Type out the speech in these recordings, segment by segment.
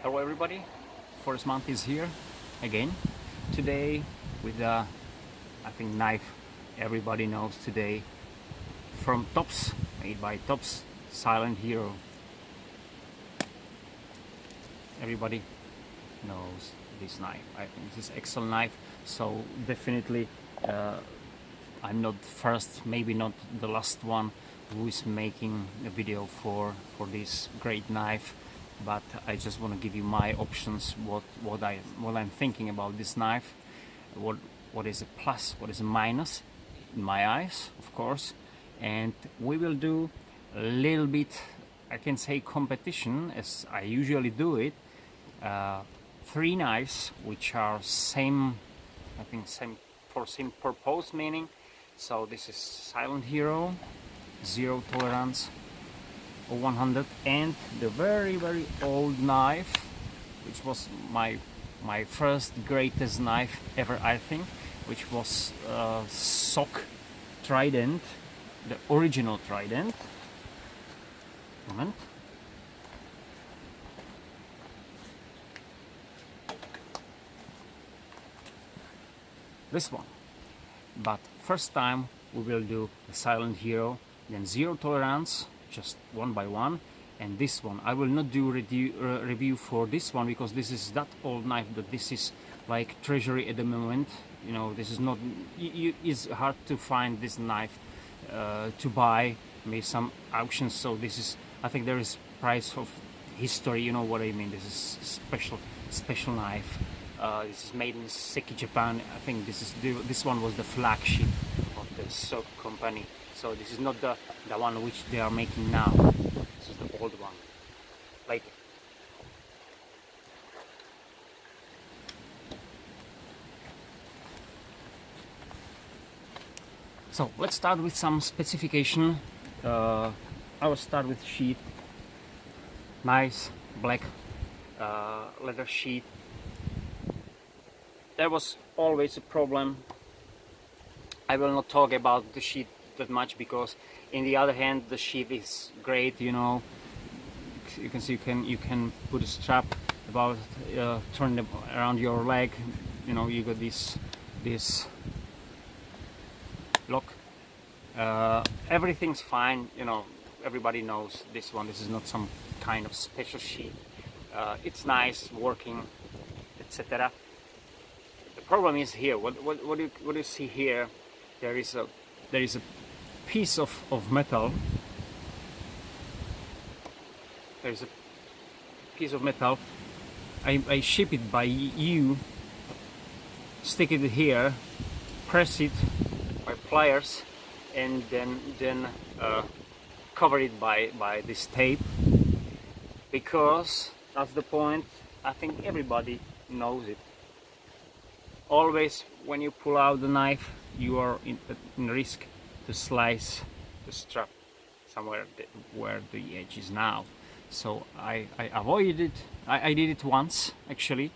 Hello everybody, first month is here again. Today with I think knife everybody knows today from Tops, made by Tops, Silent Hero. Everybody knows this knife. I think this is excellent knife, so definitely I'm not first, maybe not the last one who is making a video for this great knife, but I just want to give you my options, what I'm thinking about this knife, what is a plus, what is a minus in my eyes, of course. And we will do a little bit, I can say, competition as I usually do it. Three knives which are same, I think same purpose, meaning. So this is Silent Hero, zero tolerance, 100, and the very old knife, which was my first greatest knife ever, I think, which was Sock Trident, the original Trident. Moment. This one. But first time we will do the Silent Hero, then zero tolerance, just one by one, and this one I will not do review for this one, because this is that old knife that this is like treasury at the moment. You know, this is not, it's hard to find this knife to buy, maybe some auctions. So this is, I think there is price of history, you know what I mean. This is special knife. This is made in Seki, Japan. I think this one was the flagship of the Sock company. So this is not the one which they are making now. This is the old one. Like, so let's start with some specification. I will start with sheath. Nice black leather sheath. There was always a problem. I will not talk about the sheath that much, because in the other hand the sheath is great. You know, you can see you can put a strap about, turn them around your leg. You know, you got this lock. Everything's fine. You know, everybody knows this one. This is not some kind of special sheath. It's nice working, etc. The problem is here. What do you see here? There is a piece of metal. There is a piece of metal. I ship it by you. Stick it here, press it by pliers, and then cover it by this tape, because that's the point. I think everybody knows it. Always when you pull out the knife, you are in risk to slice the strap somewhere where the edge is now. So I avoided it. I did it once actually,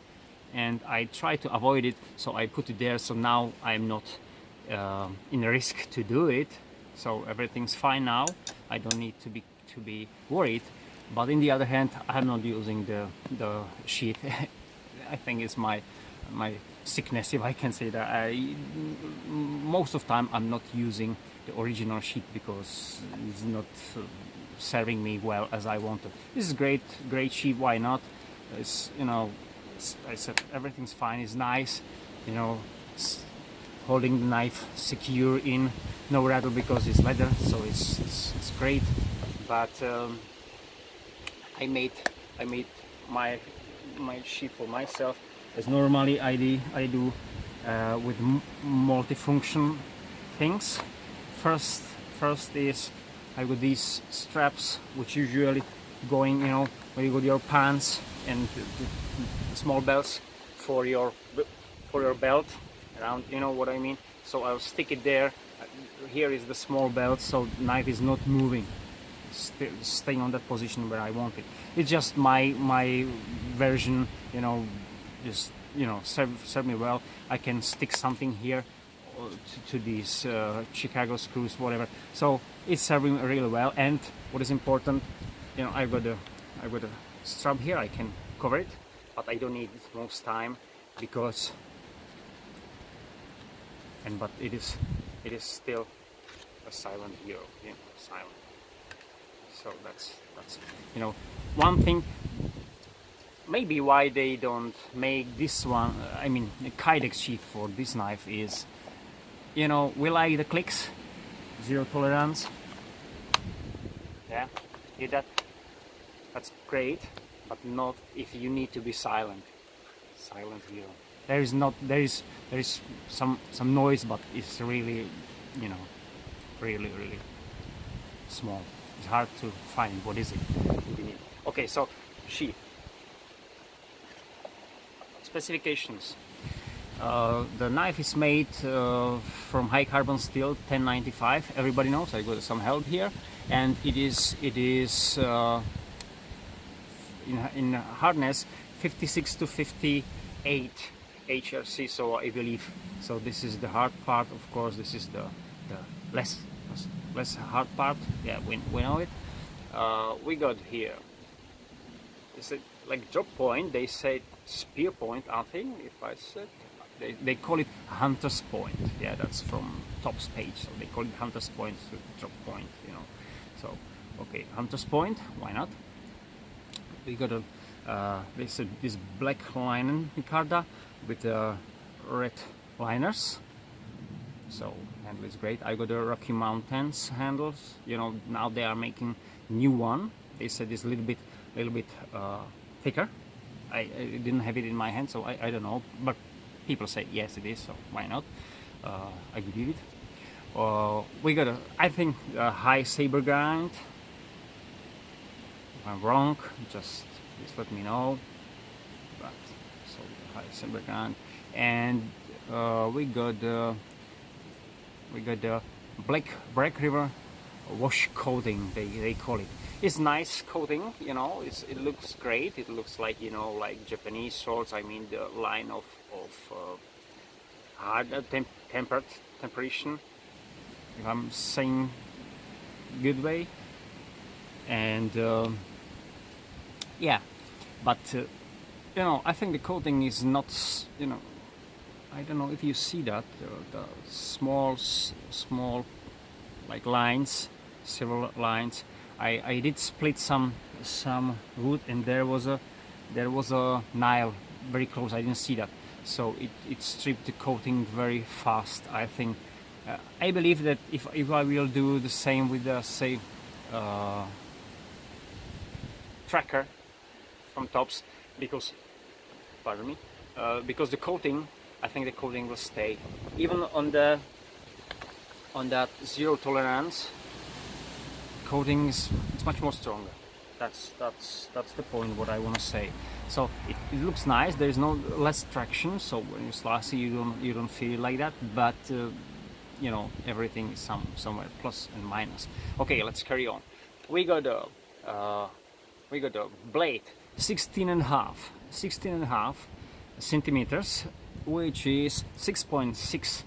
and I tried to avoid it, so I put it there. So now I'm not in risk to do it. So everything's fine now. I don't need to be worried. But in the other hand, I'm not using the sheath. I think it's my sickness, if I can say that. Most of the time I'm not using the original sheet, because it's not serving me well as I wanted. This is great sheet, why not? It's, you know, I said everything's fine, it's nice, you know, it's holding the knife secure in, no rattle because it's leather, so it's great. But I made my sheet for myself, as normally I do with multifunction things. First is I got these straps, which usually going, you know, when you got your pants, and the small belts for your belt around, you know what I mean. So I'll stick it there. Here is the small belt, so the knife is not moving, staying on that position where I want it. It's just my version, you know, just, you know, serve me well. I can stick something here to these Chicago screws, whatever. So it's serving really well. And what is important, you know, I've got a strap here. I can cover it, but I don't need most time because but it is still a silent hero, you know, silent. So that's one thing maybe why they don't make this one, I mean the Kydex sheath for this knife is, we like the clicks, zero tolerance. Yeah, hear that? That's great, but not if you need to be silent hero. There is some noise, but it's really, really small. It's hard to find what is it you need. Okay, so sheath specifications. The knife is made from high carbon steel 1095. Everybody knows. I got some help here, and it is in hardness 56 to 58 HRC. So I believe. So this is the hard part. Of course, this is the less hard part. Yeah, we know it. We got here. Is it like drop point? They say spear point. I think if I said. They call it hunter's point. Yeah, that's from Top's page. So they call it hunter's point, drop point. So okay, hunter's point. Why not? We got this black linen micarta with red liners. So handle is great. I got the Rocky Mountains handles. Now they are making new one. They said it's a little bit thicker. I didn't have it in my hand, so I don't know, but people say yes, it is, so why not? I believe it. We got I think a high saber grind. If I'm wrong, just let me know. But so high saber grind, and we got the Black River wash coating. They call it. It's nice coating, it looks great. It looks like, like Japanese swords. I mean the line of hard temperation, if I'm saying good way. And yeah, but I think the coating is not, I don't know if you see that, the small like lines, several lines. I did split some wood, and there was a nail very close. I didn't see that, so it stripped the coating very fast. I think I believe that if I will do the same with the say tracker from Tops, because pardon me, because the coating, I think the coating will stay even on that zero tolerance. Coating is much more stronger. That's the point what I want to say. So it looks nice. There is no less traction. So when you slice it, you don't feel like that. But everything is somewhere plus and minus. Okay, let's carry on. We got a blade 16 and a half centimeters, which is 6.6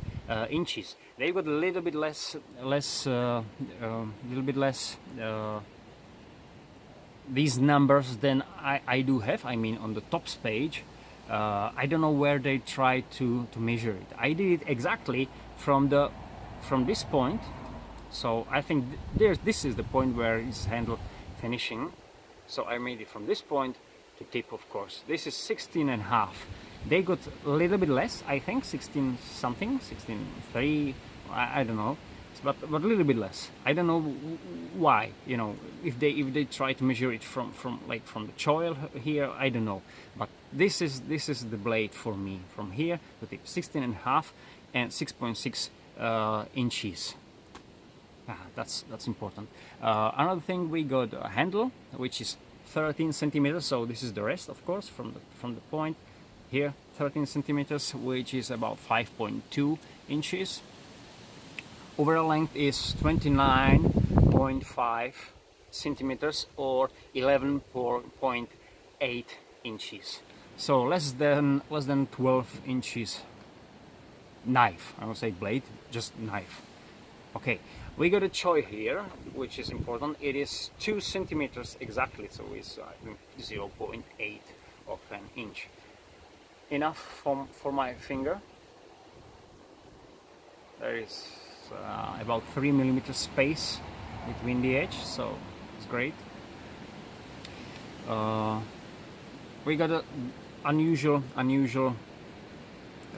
inches. They got a little bit less these numbers than I do have. I mean, on the Tops page, I don't know where they try to measure it. I did it exactly from this point. So I think this is the point where it's handle finishing. So I made it from this point to tip, of course. This is 16 and a half. They got a little bit less, I think, 16 something, 16.3, I don't know, but a little bit less. I don't know why, if they try to measure it from the choil here, I don't know. But this is the blade for me, from here to tip, 16 and a half and 6.6 inches. That's important. Another thing, we got a handle which is 13 centimeters. So this is the rest, of course, from the point here, 13 centimeters, which is about 5.2 inches. Overall length is 29.5 centimeters or 11.8 inches. So less than 12 inches knife. I would say blade, just knife. Okay, we got a choil here, which is important. It is 2 centimeters exactly, so it's I think 0.8 inch, enough for my finger. There is about 3 millimeter space between the edge, so it's great. We got an unusual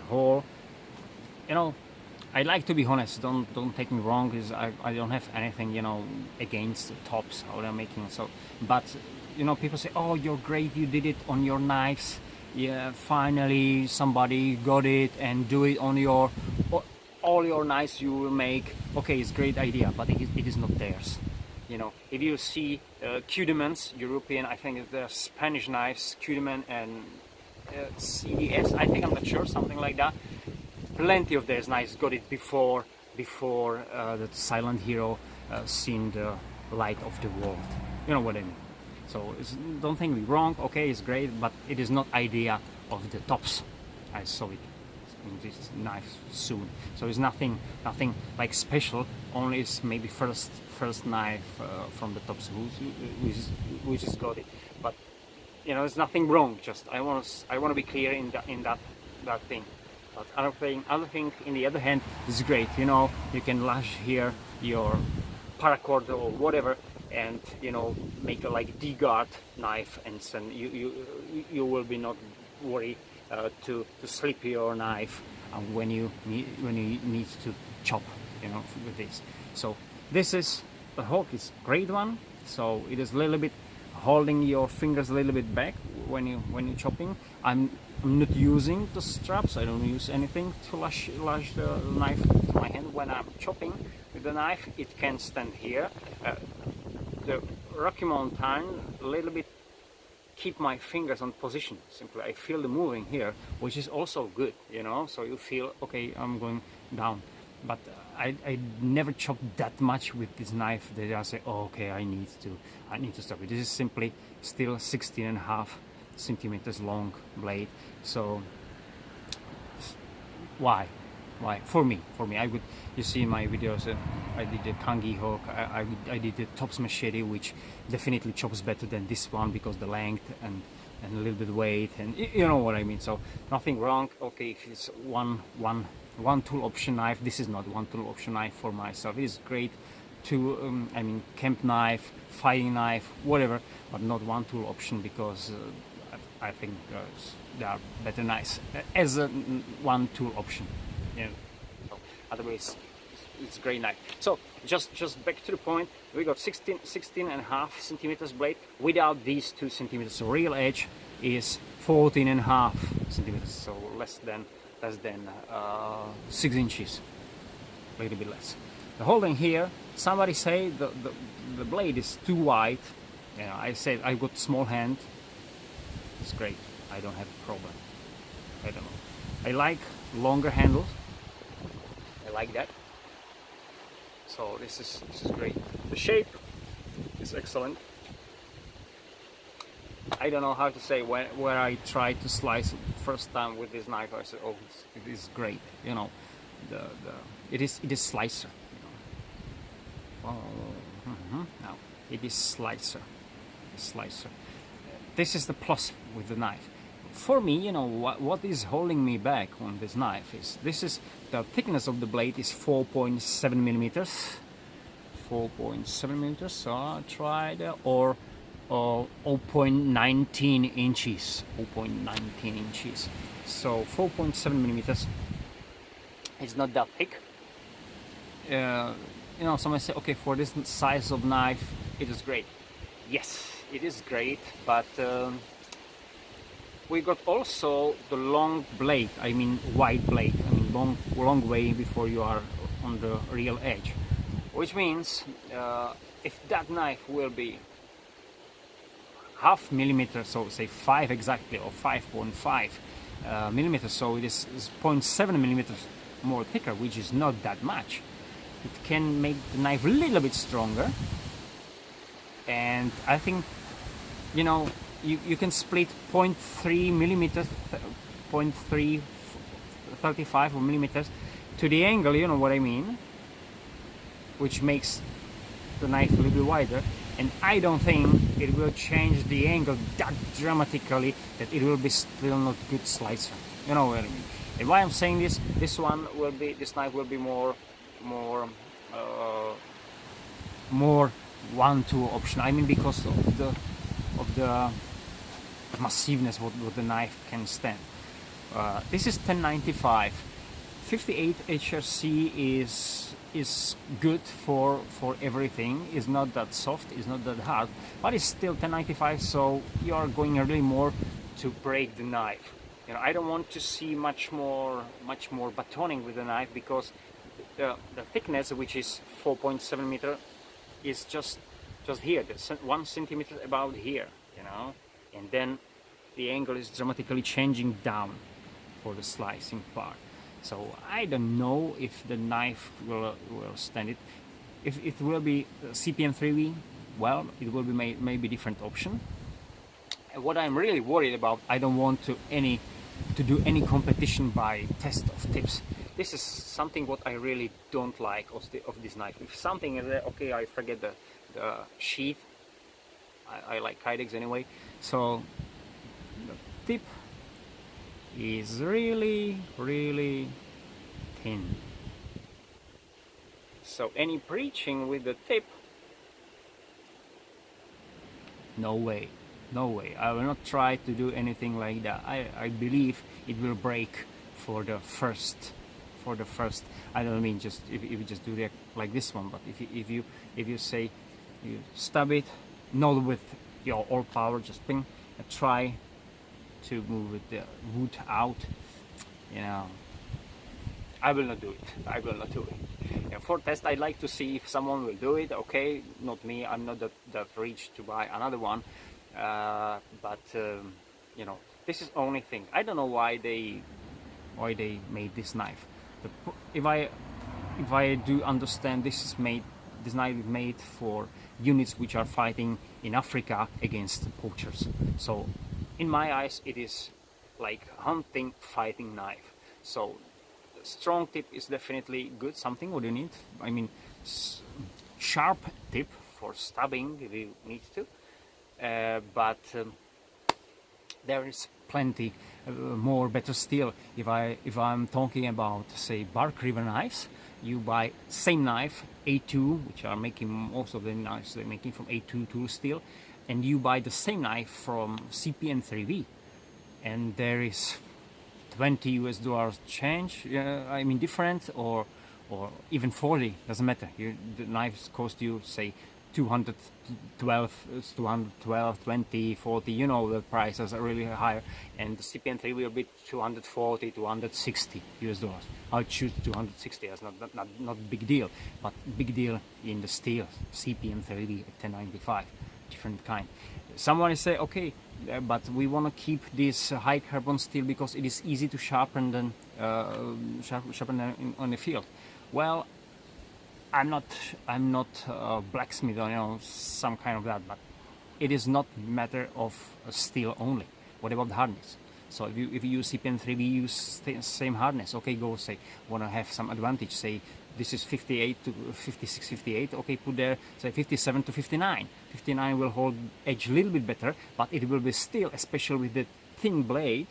hole. You know, I like to be honest. Don't take me wrong. Is I don't have anything, you know, against the tops how they're making. So, but you know, people say, "Oh, you're great. You did it on your knives. Yeah, finally somebody got it and do it on your all your knives you will make." Okay, it's a great idea, but it is not theirs. You know, if you see Cudemans, European, I think they're Spanish knives, Cudeman and CDS. I think, I'm not sure, something like that. Plenty of theirs knives got it before the silent hero seen the light of the world. You know what I mean? So don't think me wrong. Okay, it's great, but it is not idea of the tops. I saw it in this knife soon. So it's nothing like special. Only it's maybe first knife from the tops which is got it. But you know, there's nothing wrong. Just I want to be clear in that thing. But other thing, in the other hand, is great. You know, you can lash here your paracord or whatever, and you know, make a like D-guard knife, and then you will be not worry to slip your knife when you need to chop, you know, with this. So this is the hook is great one. So it is a little bit holding your fingers a little bit back when you're chopping. I'm not using the straps. I don't use anything to lash the knife to my hand when I'm chopping with the knife. It can stand here. The Rocky Mountain a little bit keep my fingers on position. Simply, I feel the moving here, which is also good, you know. So you feel okay. I'm going down, but I never chop that much with this knife that I say, oh, okay, I need to stop it. This is simply still 16.5 centimeters long blade. So why for me I would, you see in my videos, I did the Kangi hook, I did the tops machete, which definitely chops better than this one because the length and a little bit weight, and you know what I mean. So nothing wrong. Okay, if it's one tool option knife, this is not one tool option knife for myself. It is great to I mean, camp knife, fighting knife, whatever, but not one tool option, because I think there are better knives as a one tool option. You know, so otherwise it's a great knife. So just back to the point, we got 16.5 centimeters blade without these 2 centimeters. So real edge is 14.5 centimeters, so less than 6 inches, a little bit less. The holding here, somebody say the blade is too wide. Yeah, I said I got small hand. It's great. I don't have a problem. I don't know. I like longer handles. I like that. So this is great. The shape is excellent. I don't know how to say, where I tried to slice it first time with this knife, I said, oh, it is great. You know, it is slicer. You know. Oh, now it is slicer. Slicer. This is the plus with the knife. For me, you know, what is holding me back on this knife is the thickness of the blade is 4.7 millimeters. 4.7 millimeters. So I tried or 0.19 inches. 0.19 inches. So 4.7 millimeters. It's not that thick. You know, somebody say, okay, for this size of knife, it is great. Yes, it is great, but we got also the long blade, I mean wide blade, I mean long way before you are on the real edge, which means if that knife will be half millimeter, so say 5 exactly, or 5.5 millimeters, so it is 0.7 millimeters more thicker, which is not that much. It can make the knife a little bit stronger, and I think, you know, you can split 0.3 millimeters, 0.335 millimeters to the angle, you know what I mean, which makes the knife a little bit wider, and I don't think it will change the angle that dramatically that it will be still not good slicer. You know what I mean? And why I'm saying this, this knife will be more more 1-2 option. I mean, because of the massiveness what the knife can stand. This is 1095. 58 HRC is good for everything. It's not that soft, it's not that hard, but it's still 1095. So you are going really more to break the knife. You know, I don't want to see much more batoning with the knife, because the thickness, which is 4.7 meter, is just here, 1 centimeter about here, you know, and then the angle is dramatically changing down for the slicing part. So I don't know if the knife will stand it. If it will be CPM 3V, well, it will be maybe different option. And what I'm really worried about, I don't want to do any competition by test of tips. This is something what I really don't like of this knife. If something is there, okay, I forget the sheath. I like Kydex anyway. So the tip is really thin. So any breaching with the tip, no way, no way. I will not try to do anything like that. I believe it will break for the first. I don't mean just if you just do that like this one, but if you say you stab it, not with your all power, just ping, and try to move the wood out, you know, I will not do it. I will not do it. And for test, I'd like to see if someone will do it. Okay, not me. I'm not that rich to buy another one. You know, this is only thing. I don't know why they made this knife. If I do understand, this knife is made for units which are fighting in Africa against poachers. So in my eyes, it is like hunting, fighting knife. So the strong tip is definitely good. Something what you need. I mean, sharp tip for stabbing if you need to. There is plenty more better still. If I'm talking about, say, bark river knives, you buy same knife A2, which are making most of the knives they're making from A2 tool steel, and you buy the same knife from CPN 3V, and there is $20 change. I mean, different, or even 40, doesn't matter. The knives cost you, say, 212, 20, 40, you know, the prices are really higher, and the CPN 3 will be 240, 260 US dollars. I'll choose 260 as not big deal, but big deal in the steel CPN 3D at 1095, different kind. Someone say, okay, but we want to keep this high carbon steel because it is easy to sharpen than on the field. Well, I'm not a blacksmith or, you know, some kind of that, but it is not matter of steel only. What about the hardness? So if you use CPN 3V, use same hardness. Okay, go say want to have some advantage. Say this is 58 to 56, 58. Okay, put there say 57 to 59. 59 will hold edge a little bit better, but it will be still, especially with the thin blade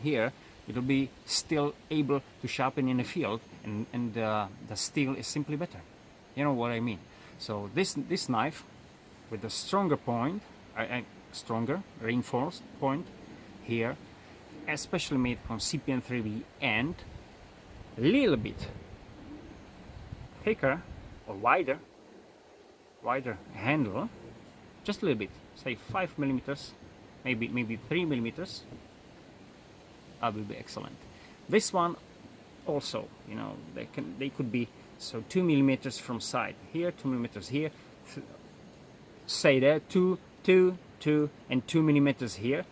here, it will be still able to sharpen in the field, and the steel is simply better. You know what I mean? So this knife with the stronger point, stronger reinforced point here, especially made from CPN 3V, and a little bit thicker or wider handle, just a little bit, say 5 millimeters, maybe 3 millimeters. That will be excellent. This one also, you know, they could be so 2 millimeters from side here, 2 millimeters here, say there 2, and 2 millimeters here.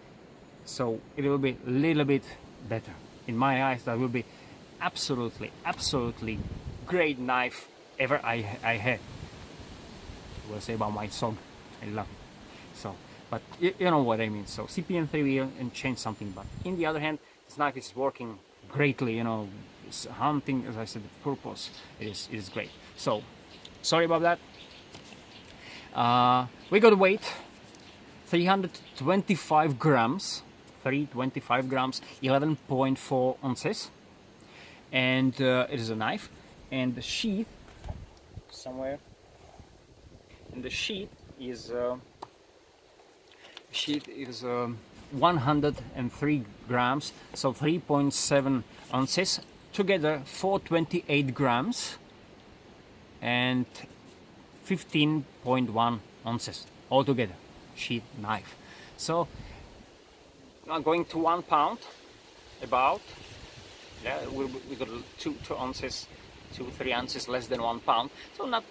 So it will be a little bit better. In my eyes, that will be absolutely great knife ever I had. I will say about my son, I love it. So, but you know what I mean. So CPN 3V and change something, but in the other hand, this knife is working greatly, you know, it's hunting, as I said, the purpose, it is great. So, sorry about that. We got weight 325 grams, 325 grams, 11.4 ounces, and it is a knife. And the sheath somewhere. And the sheath is 103 grams, so 3.7 ounces. Together 428 grams and 15.1 ounces altogether. Sheath knife. So now going to 1 pound about. Yeah, we got 2 ounces, 3 ounces less than 1 pound. So not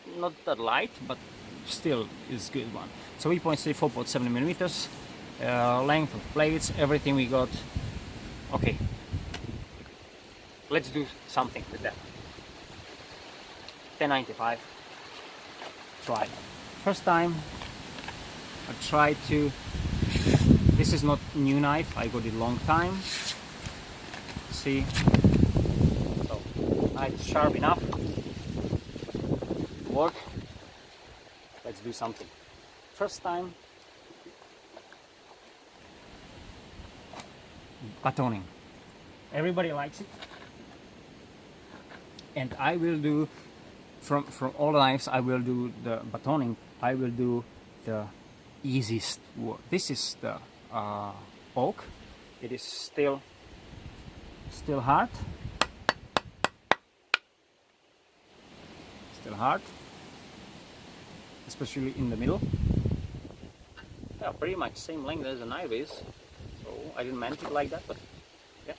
that light, but still is good one. So 3.3, 4.7 millimeters. Length of blades, everything we got. Okay, let's do something with that. 10.95. Try. First time I tried to. This is not new knife. I got it long time. See. So knife is sharp enough. Work. Let's do something. First time. Batoning. Everybody likes it, and I will do from all the knives. I will do the batoning. I will do the easiest work. This is the oak. It is still hard. Still hard, especially in the middle. Yeah, pretty much same length as a knife is. So I didn't meant it like that, but yeah.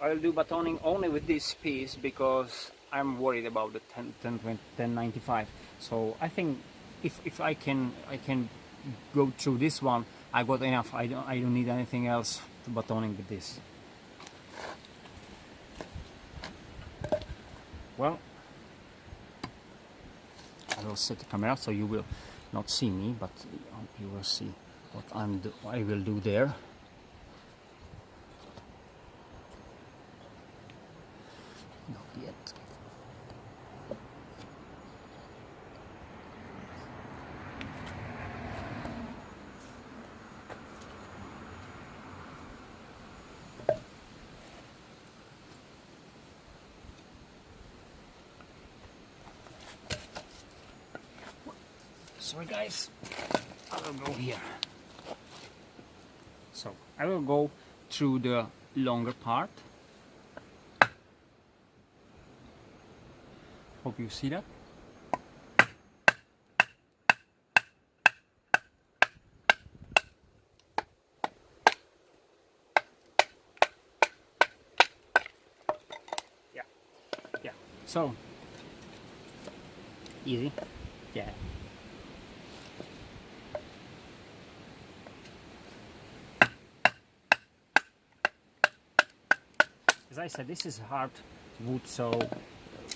I'll do batoning only with this piece because I'm worried about the 10.95. So I think if I can go through this one, I got enough. I don't need anything else to batoning with this. Well, I will set the camera so you will not see me, but you will see what I will do there. Not yet. Sorry guys, I will go here. So I will go through the longer part. Hope you see that. Yeah. So easy. Yeah. As I said, this is hard wood, so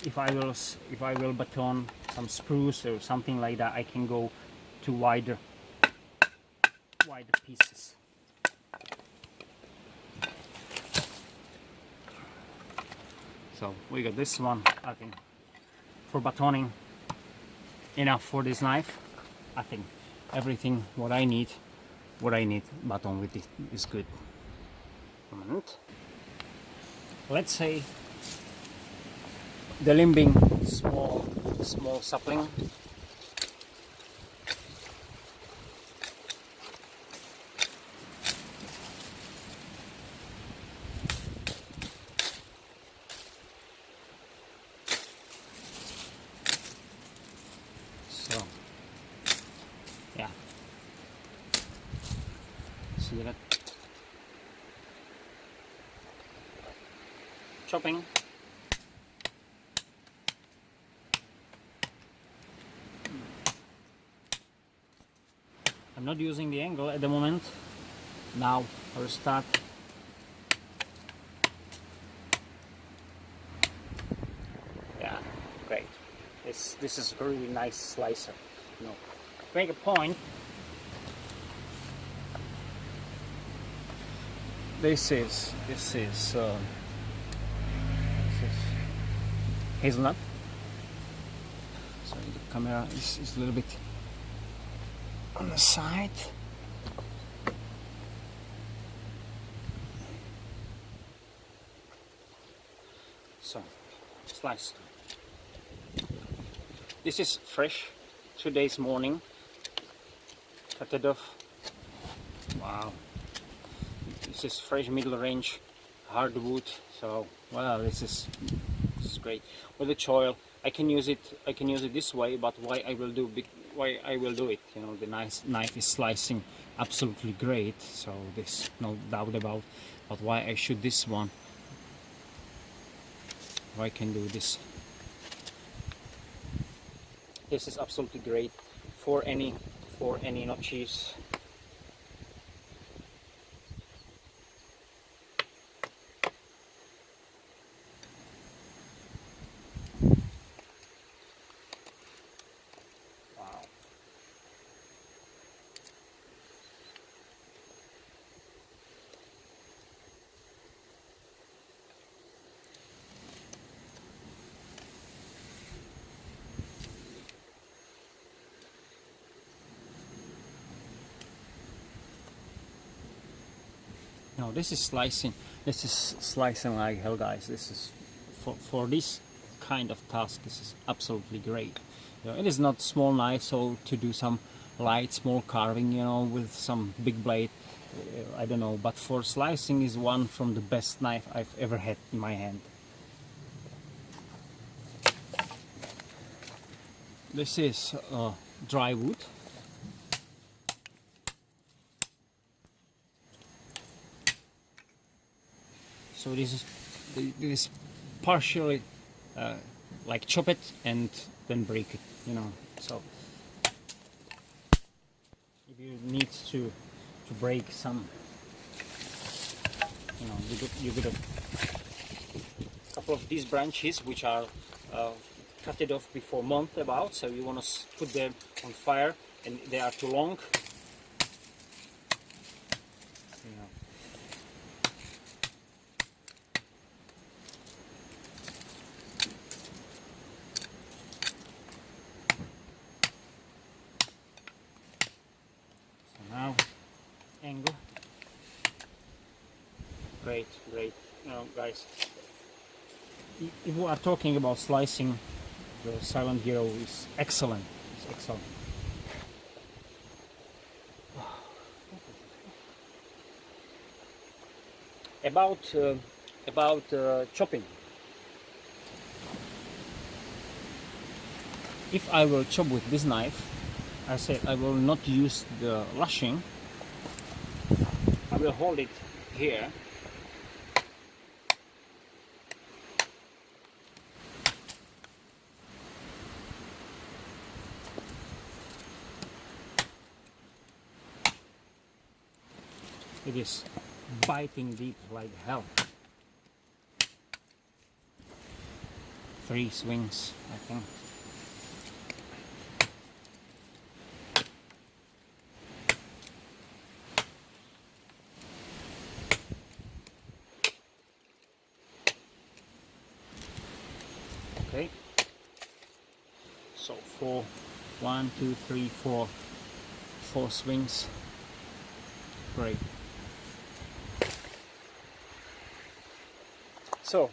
if I will baton some spruce or something like that, I can go to wider pieces. So we got this one, I think, for batoning enough for this knife. I think everything what I need baton with it is good. A minute. Let's say the limbing small sapling. So yeah, see that chopping. I'm not using the angle at the moment. Now I'll start. Yeah, great. This is a really nice slicer. You know, to make a point. This is hazelnut. So the camera is a little bit on the side. So, slice. This is fresh, today's morning. Cut it off. Wow. This is fresh middle range hardwood. So, wow, this is great. With the choil, I can use it this way, but why I will do it, you know, the knife is slicing absolutely great, so there's no doubt about. But why I shoot this one, why I can do this. This is absolutely great for any notches. No, this is slicing. This is slicing like hell, guys. This is for this kind of task. This is absolutely great. You know, it is not small knife, so to do some light small carving, you know, with some big blade, I don't know. But for slicing, is one from the best knife I've ever had in my hand. This is dry wood. So this is partially like chop it and then break it, you know. So if you need to break some, you know, you got a couple of these branches which are cut it off before month about, so you want to put them on fire and they are too long. You know. Now, angle. Great. Now, guys, if we are talking about slicing, the Silent Hero is excellent. It's excellent. About chopping. If I will chop with this knife, I said I will not use the lashing. I will hold it here. It is biting deep like hell. 3 swings, I think. Okay, so 4 swings. Great. So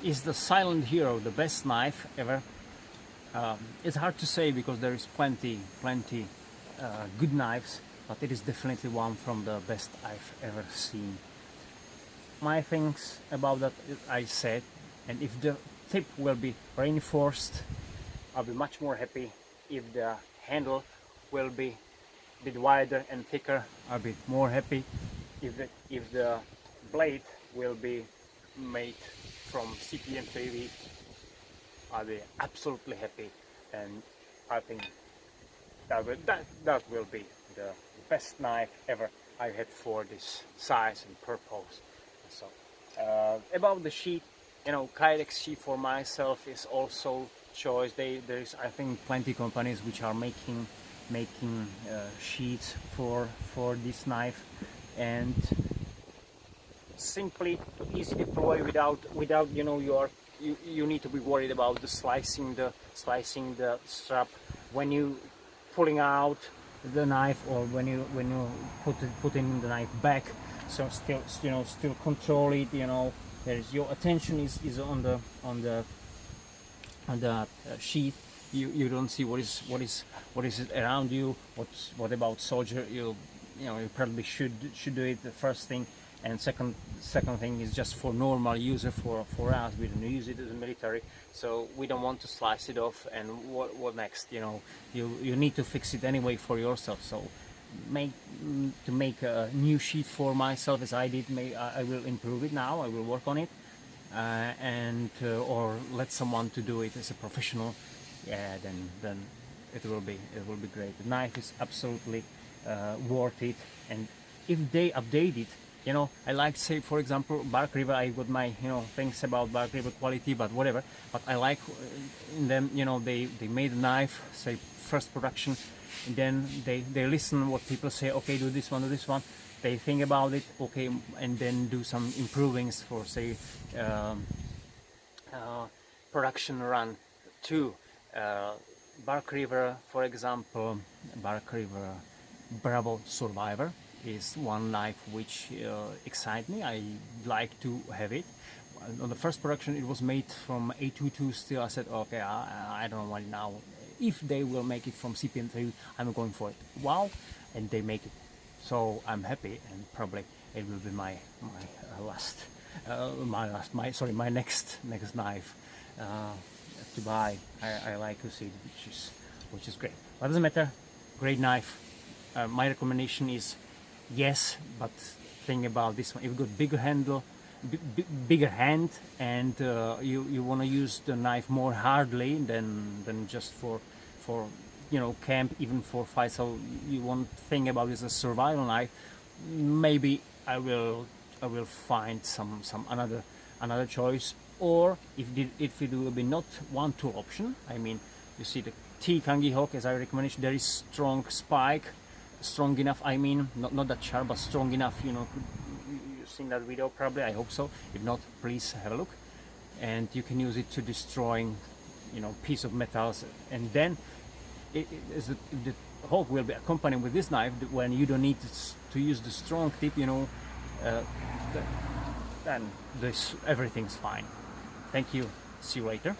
is the Silent Hero the best knife ever? It's hard to say because there is plenty good knives, but it is definitely one from the best I've ever seen. My things about that I said, and if the tip will be reinforced, I'll be much more happy. If the handle will be a bit wider and thicker, I'll be more happy. If the blade will be made from CPM 3V, I'll be absolutely happy, and I think that will be the best knife ever I had for this size and purpose. So about the sheet, you know, Kydex sheet for myself is also choice. There is, I think, plenty companies which are making sheets for this knife, and simply easy deploy without you know you are you need to be worried about the slicing the strap when you pulling out the knife, or when you putting the knife back. So still, you know, still control it. You know, there's your attention is on the sheath. You don't see what is around you. What about soldier? You know, you probably should do it the first thing. And second thing is just for normal user, for us. We don't use it as a military, so we don't want to slice it off. And what next? You know, you need to fix it anyway for yourself. So to make a new sheet for myself, as I did. I will improve it now. I will work on it, or let someone to do it as a professional. Yeah, then it will be great. The knife is absolutely worth it. And if they update it, you know, I like, say for example, Bark River. I got my, you know, things about Bark River quality, but whatever. But I like in them, you know, they made a knife, say first production, and then they listen what people say. Okay, do this one. They think about it, okay, and then do some improvings for, say, production run 2. Bark River, for example, Bark River Bravo Survivor is one knife which excites me. I like to have it. On the first production, it was made from A22 steel. I said, okay, I don't know what now. If they will make it from CPM3, I'm going for it. Wow, and they make it. So I'm happy, and probably it will be my next knife to buy. I like to see it, which is great. But doesn't matter. Great knife. My recommendation is yes, but think about this one. If you've got bigger handle, bigger hand, and you want to use the knife more hardly than just for you know, camp, even for fight. So you want to think about this as a survival knife. Maybe I will find some another choice. Or if it will be not one tool option, I mean, you see the T Kangi Hawk, as I recommended, there is strong spike, strong enough. I mean, not that sharp, but strong enough. You know, you've seen that video probably. I hope so. If not, please have a look. And you can use it to destroying, you know, piece of metals. And then the Hawk will be accompanied with this knife when you don't need to use the strong tip. You know, then everything's fine. Thank you. See you later.